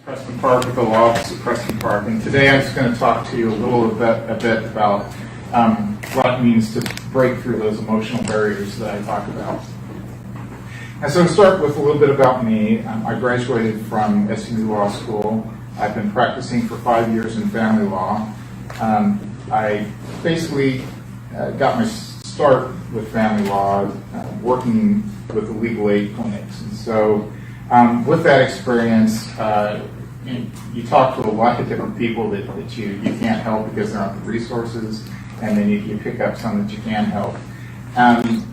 Preston Park with the law office of Preston Park, and today I'm just going to talk to you a bit about what it means to break through those emotional barriers that I talk about. And so to start with a little bit about me, I graduated from SMU Law School. I've been practicing for 5 years in family law. I basically got my start with family law working with the legal aid clinics. And so with that experience, you talk to a lot of different people that you can't help because there aren't the resources, and then you pick up some that you can help. And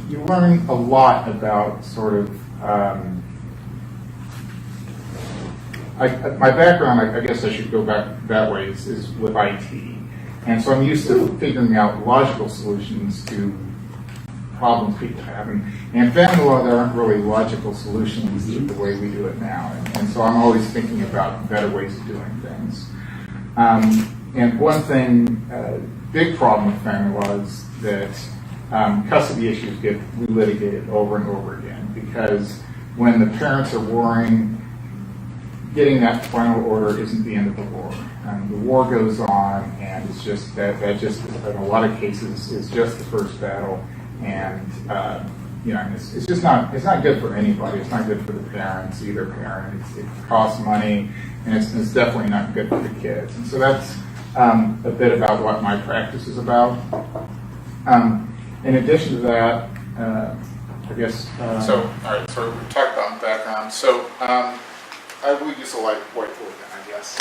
you learn a lot about sort of, my background, I guess I should go back that way, is with IT. And so I'm used to figuring out logical solutions to problems people have. And in family law, there aren't really logical solutions the way we do it now. And so I'm always thinking about better ways of doing things. And one thing, big problem with family law is that custody issues get relitigated over and over again, because when the parents are warring, getting that final order isn't the end of the war. The war goes on, and it's just that just in a lot of cases is just the first battle, and it's just not good for anybody. It's not good for the parents, either parent. It costs money, and it's definitely not good for the kids. And so that's a bit about what my practice is about. In addition to that, I guess. So we talked about background. So I will use a whiteboard then, I guess.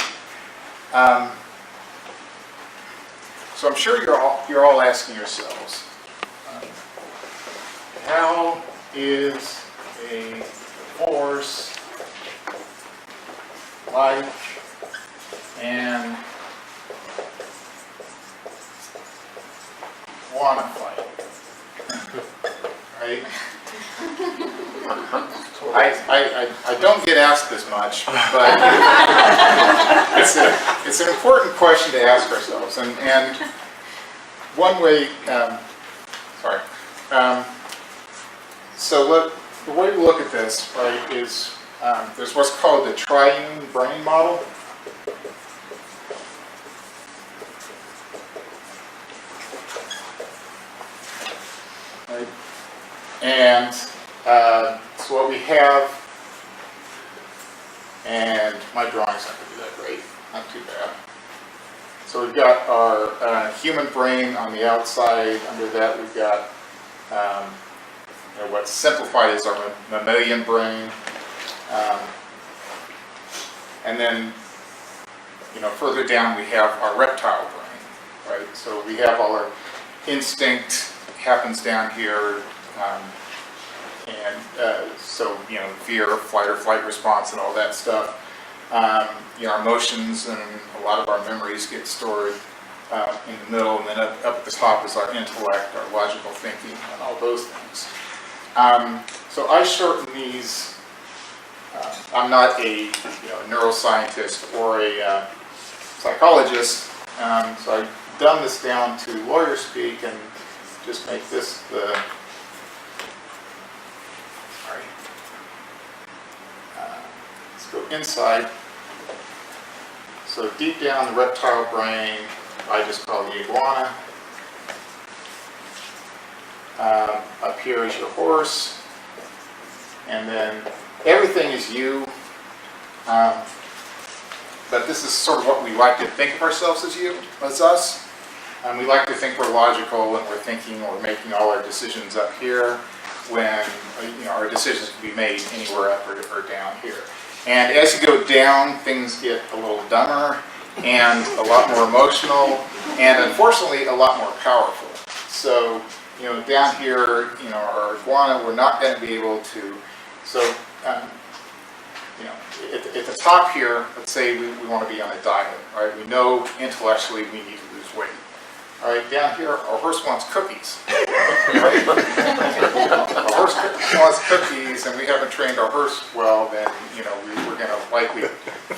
So I'm sure you're all asking yourselves, how is a divorce like an Iguana fight? Right? I don't get asked this much, but it's an important question to ask ourselves. And one way, so the way we look at this, right, is there's what's called the triune brain model. Right? And so what we have, and my drawing's not going to be that great, not too bad. So we've got our human brain on the outside. Under that we've got what's simplified as our mammalian brain. And then further down we have our reptile brain, right? So we have all our instinct happens down here. So fear, fight or flight response, and all that stuff. Our emotions and a lot of our memories get stored in the middle, and then up at the top is our intellect, our logical thinking, and all those things. So I shorten these. I'm not a neuroscientist or a psychologist, so I've dumbed this down to lawyer speak and just make this the. Go inside. So deep down the reptile brain, I just call the iguana. Up here is your horse, and then everything is you. But this is sort of what we like to think of ourselves as us. We like to think we're logical and we're thinking or making all our decisions up here, when our decisions can be made anywhere up or down here. And as you go down, things get a little dumber and a lot more emotional, and unfortunately a lot more powerful. So, down here, our iguana, we're not going to be able to. So, at the top here, let's say we want to be on a diet, right? We know intellectually we need to lose weight. All right, down here, our horse wants cookies. Right? Our horse wants cookies, and we haven't trained our horse well, then, we're going to likely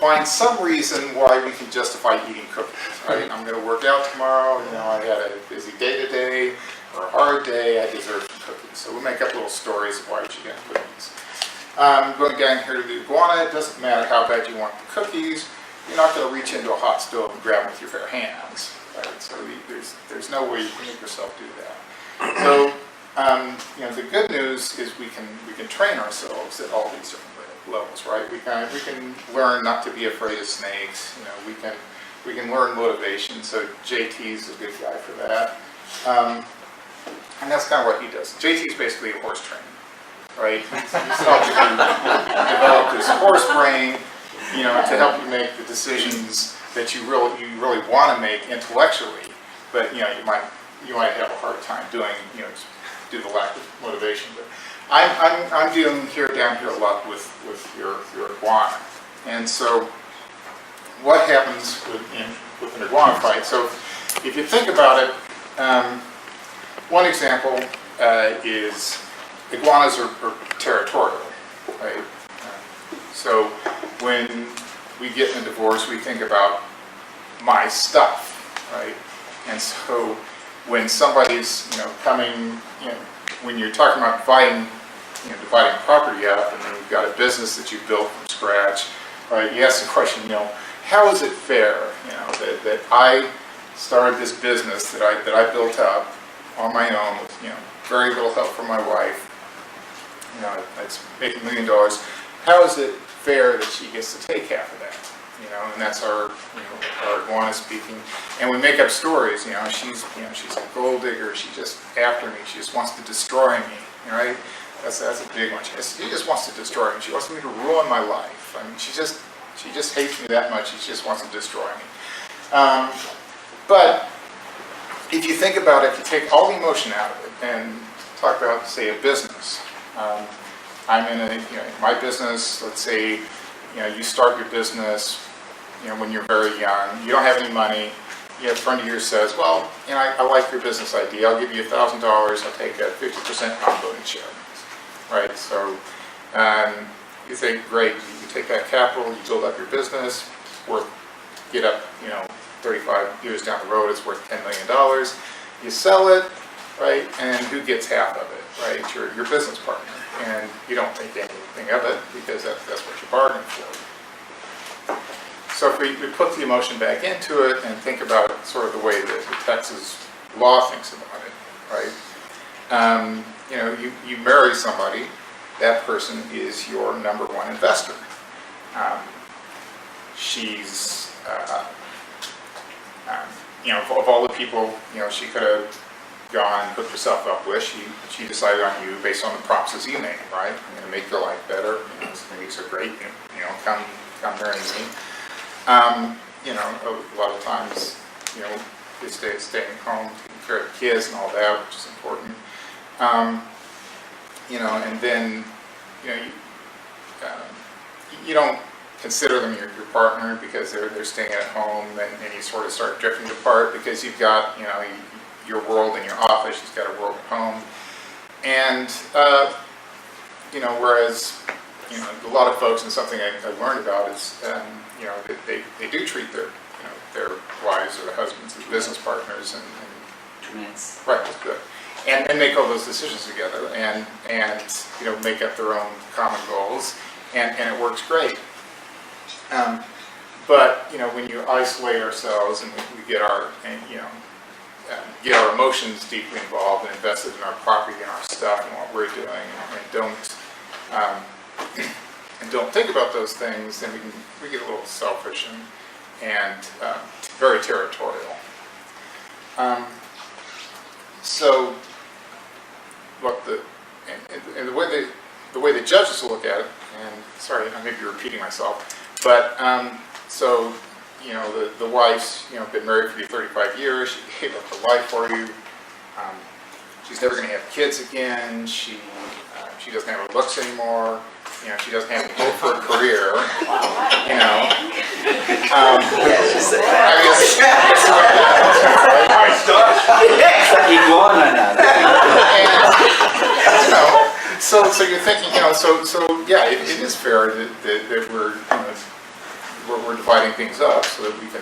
find some reason why we can justify eating cookies, right? I'm going to work out tomorrow, I had a busy day today, or a hard day, I deserve some cookies. So we'll make up little stories of why we should get cookies. Going down here to the Iguana, it doesn't matter how bad you want the cookies, you're not going to reach into a hot stove and grab them with your bare hands. Right? So there's no way you can make yourself do that. So the good news is we can train ourselves at all these different levels, right? We can learn not to be afraid of snakes. We can learn motivation. So JT's a good guy for that, and that's kind of what he does. JT's basically a horse trainer, right? He's helped you develop this horse brain, to help you make the decisions that you really want to make intellectually, but you might have a hard time doing, due to the lack of motivation. But I'm dealing down here a lot with your iguana, and so what happens with an iguana fight? So if you think about it, one example is iguanas are territorial, right? So when we get in a divorce, we think about my stuff, right? And so when somebody's coming, when you're talking about dividing property up, and then you've got a business that you built from scratch, right? You ask the question, how is it fair, that I started this business that I built up on my own with very little help from my wife. It's making $1 million. How is it fair that she gets to take half of that? And that's our iguana speaking. And we make up stories. She's a gold digger. She's just after me. She just wants to destroy me. Right? That's a big one. She just wants to destroy me. She wants me to ruin my life. I mean, she just hates me that much. She just wants to destroy me. But if you think about it, if you take all the emotion out of it and talk about, say, a business. I'm in my business. Let's say, you start your business, when you're very young. You don't have any money. You have a friend of yours says, well, I like your business idea. I'll give you $1,000. I'll take a 50% non-voting share. Right? So you think, great. You take that capital. You build up your business. Get up, 35 years down the road, it's worth $10 million. You sell it, right? And who gets half of it, right? Your business partner. And you don't think anything of it because that's what you bargained for. So if we put the emotion back into it and think about it sort of the way that the Texas law thinks about it, right? You marry somebody, that person is your number one investor. She's of all the people, she could have gone and hooked herself up with, she decided on you based on the promises you made, right? I'm going to make your life better. It's going to be so great. Come marry me. A lot of times, they staying home, taking care of the kids and all that, which is important. And then, you don't consider them your partner because they're staying at home, and you sort of start drifting apart because you've got, your world in your office, she's got a world at home. And, whereas, a lot of folks, and something I learned about is, they do treat their wives or their husbands as business partners and Yes. right, that's good. And make all those decisions together and make up their own common goals, and it works great. But when you isolate ourselves and we get our emotions deeply involved and invested in our property and our stuff and what we're doing, and don't think about those things, then we get a little selfish and very territorial. So what the way the judges look at it, and sorry, I may be repeating myself, but so the wife's been married for you 35 years. She gave up her life for you. She's never going to have kids again. She doesn't have her looks anymore. She doesn't have to hope for a career. Iguana now. So you're thinking, so yeah, it is fair that we're dividing things up so that we can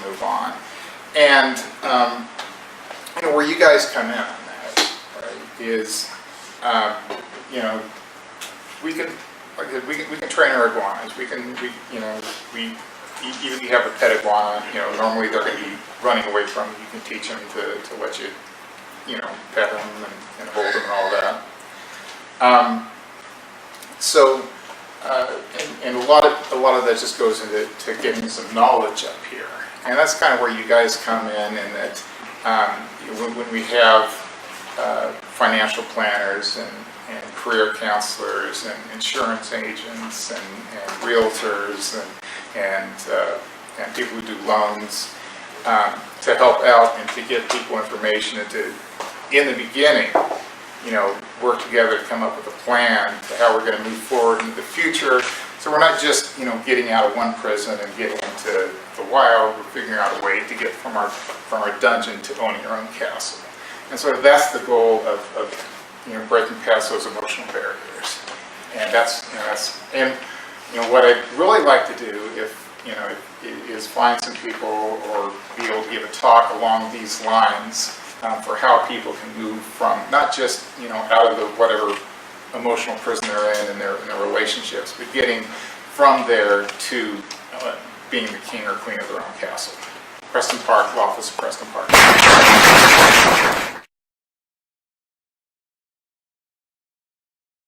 move on. And where you guys come in on that, right, is we can like we can train our iguanas. We even if you have a pet iguana, normally they're going to be running away from you. You can teach them to let you, pet them and hold them and all that. And a lot of that just goes into getting some knowledge up here, and that's kind of where you guys come in. And that when we have financial planners and career counselors and insurance agents and realtors and people who do loans to help out and to give people information and to, in the beginning, work together to come up with a plan to how we're going to move forward into the future. So we're not just, getting out of one prison and getting into the wild. We're figuring out a way to get from our dungeon to owning our own castle. And so that's the goal of breaking past those emotional barriers. And what I'd really like to do is find some people or be able to give a talk along these lines for how people can move from not just out of the whatever emotional prison they're in their relationships, but getting from there to being the king or queen of their own castle. Preston Park, Law Office of Preston Park.